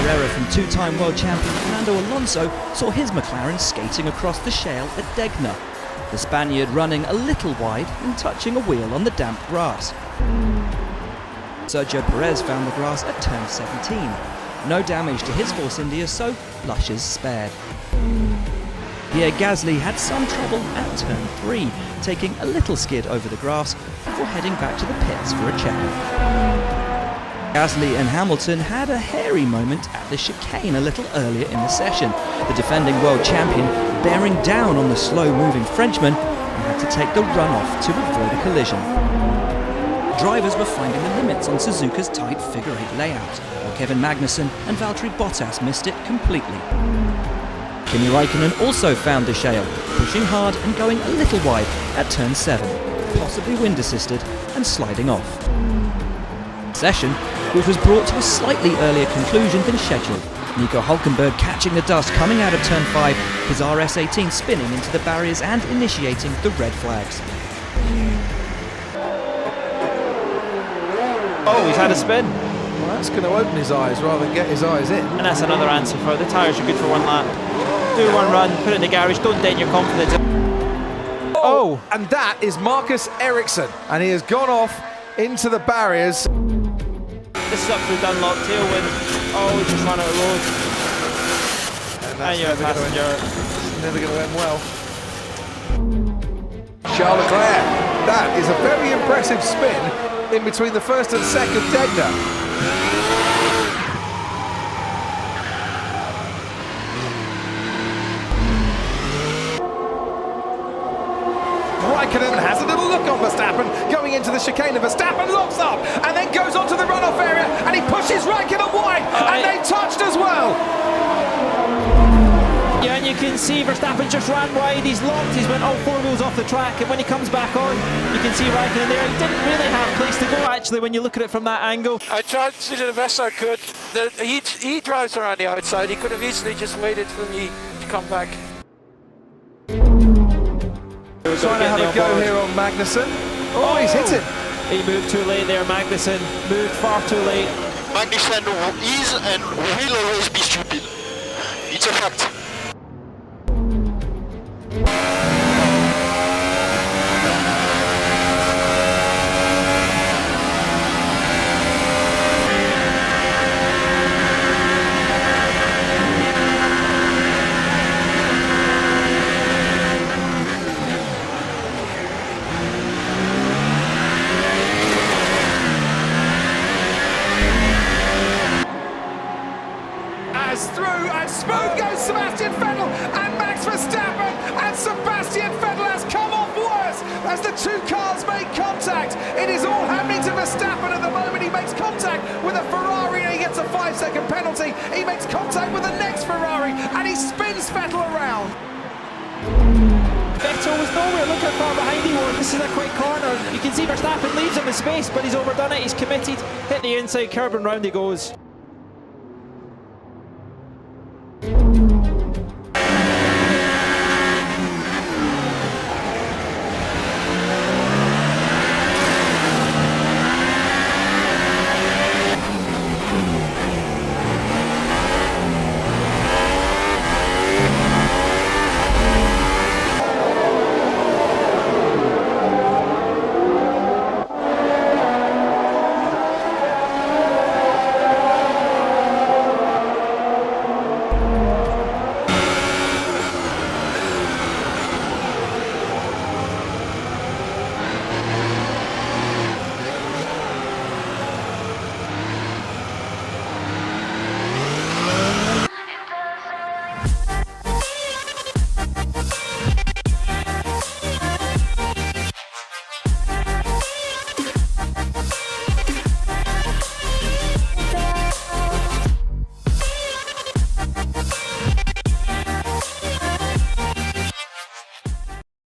error from two-time world champion Fernando Alonso saw his McLaren skating across the shale at Degner, the Spaniard running a little wide and touching a wheel on the damp grass. Sergio Perez found the grass at turn 17. No damage to his Force India, so blushes spared. Pierre Gasly had some trouble at turn 3, taking a little skid over the grass before heading back to the pits for a check. Gasly and Hamilton had a hairy moment at the chicane a little earlier in the session, the defending world champion bearing down on the slow-moving Frenchman and had to take the run-off to avoid a collision. Drivers were finding the limits on Suzuka's tight figure-8 layout, while Kevin Magnussen and Valtteri Bottas missed it completely. Kimi Raikkonen also found the shale, pushing hard and going a little wide at turn 7, possibly wind-assisted and sliding off. Session, which was brought to a slightly earlier conclusion than scheduled. Nico Hülkenberg catching the dust coming out of turn 5, his RS18 spinning into the barriers and initiating the red flags. Oh, he's had a spin. Well, that's going to open his eyes rather than get his eyes in. And that's another answer for it. The tyres are good for one lap. Do one run, put it in the garage, don't dent your confidence. Oh, and that is Marcus Ericsson, and he has gone off into the barriers. This is up through Dunlop, tailwind. Oh, we just run out of road. And you're a passenger. Never going to end well. Charles Leclerc, that is a very impressive spin in between the first and second Degner. Raikkonen has a little look on Verstappen going into the chicane, and Verstappen locks up and then goes onto the runoff area and he pushes Raikkonen wide and they touched as well. Yeah, and you can see Verstappen just ran wide, he's locked, he's went all 4 wheels off the track, and when he comes back on, you can see Raikkonen there. He didn't really have place to go actually when you look at it from that angle. I tried to do the best I could. He drives around the outside, he could have easily just waited for me to come back. Trying to have a go here on Magnussen. Oh, he's hit it. He moved too late there, Magnussen. Moved far too late. Magnussen is and will always be stupid. It's a fact. Through and smooth goes Sebastian Vettel and Max Verstappen, and Sebastian Vettel has come off worse as the two cars make contact. It is all happening to Verstappen at the moment. He makes contact with a Ferrari and he gets a 5-second penalty. He makes contact with the next Ferrari and he spins Vettel around. Vettel was nowhere, look how far behind he was. This is a quick corner. You can see Verstappen leaves him in space, but he's overdone it. He's committed, hit the inside curb and round he goes.